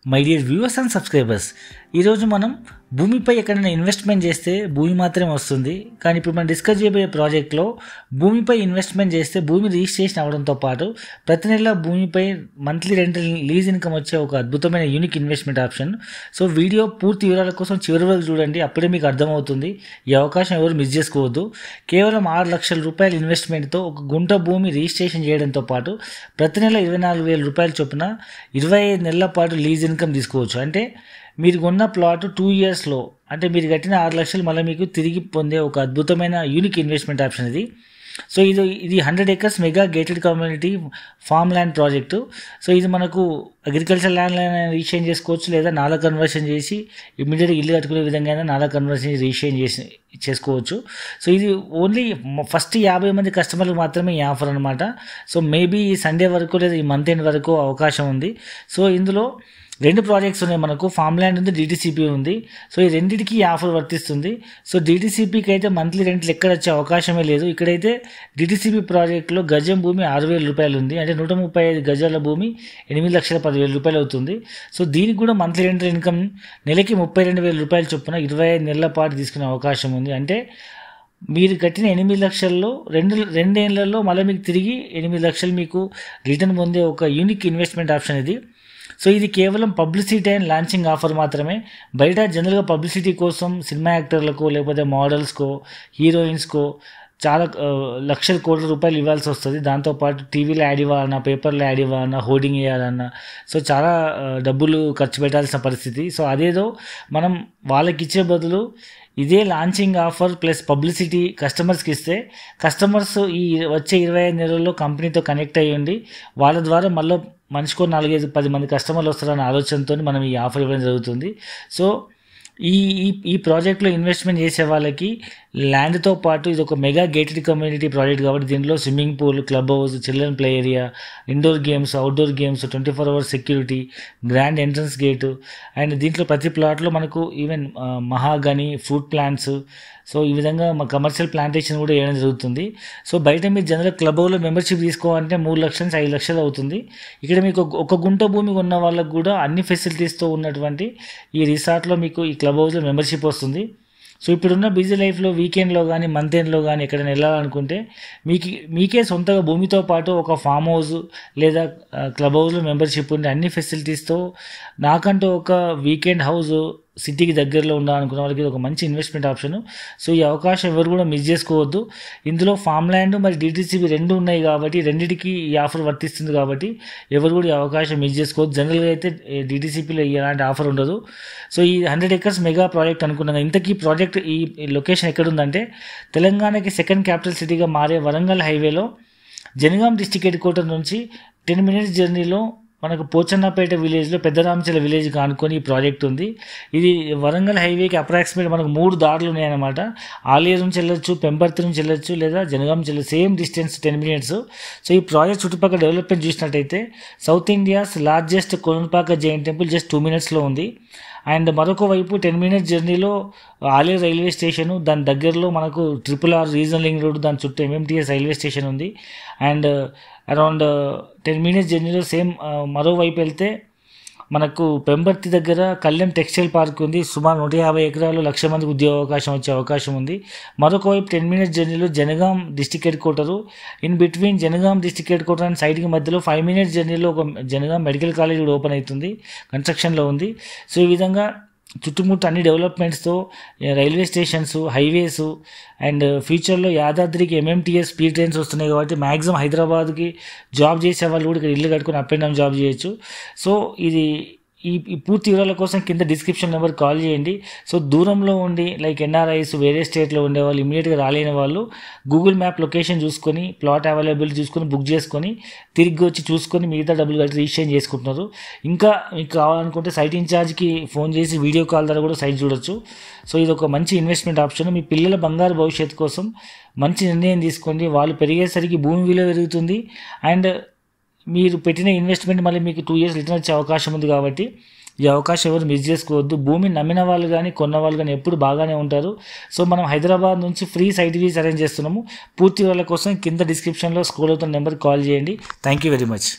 My dear viewers and subscribers, ఈరోజు మనం భూమిపై ఎక్కడైనా ఇన్వెస్ట్మెంట్ చేస్తే భూమి మాత్రమే వస్తుంది. కానీ ఇప్పుడు మనం డిస్కస్ చేయబోయే ప్రాజెక్ట్లో భూమిపై ఇన్వెస్ట్మెంట్ చేస్తే భూమి రిజిస్ట్రేషన్ అవ్వడంతో పాటు ప్రతి నెల భూమిపై మంత్లీ రెంటల్ లీజ్ ఇన్కమ్ వచ్చే ఒక అద్భుతమైన unique investment option. So video పూర్తి వివరాల కోసం చివరి వరకు చూడండి, అప్పుడే మీకు అర్థమవుతుంది. ఈ అవకాశం ఎవరు మిస్ చేసుకోవద్దు. కేవలం 6 లక్షల రూపాయల ఇన్వెస్ట్మెంట్తో ఒక గుంట భూమి రిజిస్ట్రేషన్ చేయడంతో పాటు ప్రతి నెల 24,000 రూపాయల చొప్పున 25 నెలల పాటు లీజ్ ఇన్కమ్ తీసుకోవచ్చు. అంటే మీరు కొన్న ప్లాట్ 2 ఇయర్స్లో, అంటే మీరు కట్టిన 6 లక్షలు మళ్ళీ మీకు తిరిగి పొందే ఒక అద్భుతమైన యూనిక్ ఇన్వెస్ట్మెంట్ ఆప్షన్ ఇది. సో ఇది 100 acres mega gated community farm land project. So ఇది మనకు అగ్రికల్చర్ ల్యాండ్ రిజిస్ట్రేషన్ చేసుకోవచ్చు, లేదా నాలా కన్వర్షన్ చేసి ఇమ్మీడియట్గా ఇల్లు కట్టుకునే విధంగా అయినా నాలా కన్వర్షన్ రిజిస్ట్రేషన్ చేసుకోవచ్చు. సో ఇది ఓన్లీ ఫస్ట్ 50 మంది కస్టమర్లు మాత్రమే ఈ ఆఫర్ అనమాట. సో మేబీ ఈ సండే వరకు లేదా ఈ మంత్ ఎండ్ వరకు అవకాశం ఉంది. సో ఇందులో 2 ప్రాజెక్ట్స్ ఉన్నాయి, మనకు ఫామ్ ల్యాండ్ ఉంది, డిటిసిపి ఉంది. సో ఈ రెండింటికి ఈ ఆఫర్ వర్తిస్తుంది. సో డిటిసిపికి అయితే మంత్లీ రెంట్లు ఎక్కడ వచ్చే అవకాశమే లేదు. ఇక్కడైతే డిటిసిపి ప్రాజెక్ట్లో గజం భూమి 6,000 రూపాయలు ఉంది, అంటే 135 గజాల భూమి 8,10,000 రూపాయలు అవుతుంది. సో దీనికి కూడా మంత్లీ రెంటల్ ఇన్కమ్ నెలకి 32,000 రూపాయల చొప్పున 25 నెలల పాటు తీసుకునే అవకాశం ఉంది. అంటే మీరు కట్టిన 8 లక్షల్లో 2 ఏళ్లలో మళ్ళీ మీకు తిరిగి 8 లక్షలు మీకు రిటర్న్ పొందే ఒక యూనిక్ ఇన్వెస్ట్మెంట్ ఆప్షన్ ఇది. సో ఇది కేవలం పబ్లిసిటీ అండ్ లాంచింగ్ ఆఫర్ మాత్రమే. బయట జనరల్గా పబ్లిసిటీ కోసం సినిమా యాక్టర్లకు, లేకపోతే మోడల్స్కో, హీరోయిన్స్కో చాలా లక్షల కోట్ల రూపాయలు ఇవ్వాల్సి వస్తుంది. దాంతోపాటు టీవీలో యాడ్ ఇవ్వాలన్నా, పేపర్లో యాడ్ ఇవ్వాలన్నా, హోర్డింగ్ వేయాలన్నా, సో చాలా డబ్బులు ఖర్చు పెట్టాల్సిన పరిస్థితి. సో అదేదో మనం వాళ్ళకి ఇచ్చే బదులు ఇదే లాంచింగ్ ఆఫర్ ప్లస్ పబ్లిసిటీ కస్టమర్స్కి ఇస్తే, కస్టమర్స్ ఈ వచ్చే 25 నెలల్లో కంపెనీతో కనెక్ట్ అయ్యండి, వాళ్ళ ద్వారా మళ్ళీ మనిషికో 4-5-10 మంది కస్టమర్లు వస్తారన్న ఆలోచనతో మనం ఈ ఆఫర్ ఇవ్వడం జరుగుతుంది. సో ఈ ప్రాజెక్ట్లో ఇన్వెస్ట్మెంట్ చేసే వాళ్ళకి ల్యాండ్తో పాటు ఇది ఒక మెగా గేటెడ్ కమ్యూనిటీ ప్రాజెక్ట్ కాబట్టి దీనిలో swimming pool, club house, children play area, indoor games, outdoor games, 24 hours security, grand entrance gate, and దీంట్లో ప్రతి ప్లాట్లో మనకు even mahogany, fruit plants, so ఈ విధంగా మా కమర్షియల్ ప్లాంటేషన్ కూడా వేయడం జరుగుతుంది. సో బయట మీరు జనరల్ క్లబ్ హౌస్లో మెంబర్షిప్ తీసుకోవాలంటే 3 లక్షల నుంచి 5 లక్షలు అవుతుంది. ఇక్కడ మీకు ఒక గుంట భూమి ఉన్న వాళ్ళకు కూడా అన్ని ఫెసిలిటీస్తో ఉన్నటువంటి ఈ రిసార్ట్లో మీకు ఈ క్లబ్ హౌస్లో మెంబర్షిప్ వస్తుంది. సో ఇప్పుడున్న బిజీ లైఫ్లో వీకెండ్లో కానీ మంత్ ఎండ్లో కానీ ఎక్కడైనా వెళ్ళాలనుకుంటే మీకే సొంతగా భూమితో పాటు ఒక ఫామ్ హౌస్ లేదా క్లబ్ హౌస్లో మెంబర్షిప్ ఉండే అన్ని ఫెసిలిటీస్తో నాకంటూ ఒక వీకెండ్ హౌస్ సిటీకి దగ్గరలో ఉండాలనుకున్న వాళ్ళకి ఇది ఒక మంచి ఇన్వెస్ట్మెంట్ ఆప్షన్. సో ఈ అవకాశం ఎవరు కూడా మిస్ చేసుకోవద్దు. ఇందులో ఫామ్ ల్యాండ్ మరి డిటిసిపి 2 ఉన్నాయి కాబట్టి రెండింటికి ఈ ఆఫర్ వర్తిస్తుంది కాబట్టి ఎవరు కూడా ఈ అవకాశం మిస్ చేసుకోవద్దు. జనరల్గా అయితే డిటిసిపిలో ఎలాంటి ఆఫర్ ఉండదు. సో ఈ 100 acres మెగా ప్రాజెక్ట్ అనుకున్నాం. ఇంతకీ ప్రాజెక్ట్ ఈ లొకేషన్ ఎక్కడుందంటే తెలంగాణకి సెకండ్ క్యాపిటల్ సిటీగా మారే వరంగల్ హైవేలో జనగాం డిస్టిక్ హెడ్ క్వార్టర్ నుంచి 10 minutes జర్నీలో మనకు పోచన్నపేట విలేజ్లో పెద్దరామచల విలేజ్ కానుకొని ఈ ప్రాజెక్ట్ ఉంది. ఇది వరంగల్ హైవేకి అప్రాక్సిమేట్ మనకు 3 దారులు ఉన్నాయన్నమాట. ఆలేరు నుంచి వెళ్ళొచ్చు, పెంపర్తి నుంచి వెళ్ళొచ్చు, లేదా జనగాం నుంచి వెళ్ళచ్చు. Same distance 10 minutes. సో ఈ ప్రాజెక్ట్ చుట్టుపక్కల డెవలప్మెంట్ చూసినట్టయితే south India's largest Kolanupaka Jain temple just 2 minutesలో ఉంది. అండ్ మరొక వైపు 10 minutes జర్నీలో ఆలేరు రైల్వే స్టేషను, దాని దగ్గరలో మనకు RRR రీజనల్ లింక్ రోడ్, దాని చుట్టూ MMTS రైల్వే స్టేషన్ ఉంది. అండ్ అరౌండ్ 10 minutes జర్నీలో సేమ్ మరోవైపు వెళ్తే మనకు పెంబర్తి దగ్గర కళ్యాణ్ టెక్స్టైల్ పార్క్ ఉంది. సుమారు 150 ఎకరాలు 1,00,000 మందికి ఉద్యోగ అవకాశం వచ్చే అవకాశం ఉంది. మరొక వైపు 10 minutes జర్నీలో Jangaon district head quarter, in between Jangaon district head quarter and సైడ్కి మధ్యలో 5 minutes జర్నీలో ఒక జనగాం మెడికల్ కాలేజ్ కూడా ఓపెన్ అవుతుంది, కన్స్ట్రక్షన్లో ఉంది. సో ఈ విధంగా చుట్టుముట్టు అన్ని డెవలప్మెంట్స్తో రైల్వే స్టేషన్స్, హైవేస్, అండ్ ఫ్యూచర్లో యాదాద్రికి MMTS స్పీడ్ ట్రైన్స్ వస్తున్నాయి కాబట్టి మ్యాక్సిమం హైదరాబాద్కి జాబ్ చేసే వాళ్ళు కూడా ఇక్కడ ఇల్లు కట్టుకుని అప్ అండ్ డౌన్ జాబ్ చేయొచ్చు. సో ఇది ఈ పూర్తి వివరాల కోసం కింద డిస్క్రిప్షన్ నెంబర్ కాల్ చేయండి. సో దూరంలో ఉండి లైక్ NRIs, వేరే స్టేట్లో ఉండేవాళ్ళు, ఇమీడియట్గా రాలేని వాళ్ళు గూగుల్ మ్యాప్ లొకేషన్ చూసుకొని ప్లాట్ అవైలబుల్ చూసుకొని బుక్ చేసుకొని తిరిగి వచ్చి చూసుకొని మిగతా డబ్బులు కట్టి రిజిస్ట్రేషన్ చేసుకుంటున్నారు. ఇంకా మీకు కావాలనుకుంటే సైట్ ఇన్ఛార్జ్కి ఫోన్ చేసి వీడియో కాల్ ద్వారా కూడా సైట్ చూడొచ్చు. సో ఇది ఒక మంచి ఇన్వెస్ట్మెంట్ ఆప్షన్. మీ పిల్లల బంగారు భవిష్యత్తు కోసం మంచి నిర్ణయం తీసుకోండి. వాళ్ళు పెరిగేసరికి భూమి విలువ పెరుగుతుంది, అండ్ మీరు పెట్టిన ఇన్వెస్ట్మెంట్ మళ్ళీ మీకు 2 years రిటర్న్ వచ్చే అవకాశం ఉంది కాబట్టి ఈ అవకాశం ఎవరు మిస్ చేసుకోవద్దు. భూమిని నమ్మిన వాళ్ళు కానీ కొన్న వాళ్ళు కానీ ఎప్పుడు బాగానే ఉంటారు. సో మనం హైదరాబాద్ నుంచి ఫ్రీ సైట్ విజిట్ అరేంజ్ చేస్తున్నాము. పూర్తి వాళ్ళ కోసం కింద డిస్క్రిప్షన్లో స్క్రోల్ అవుతున్న నెంబర్కి కాల్ చేయండి. Thank you very much.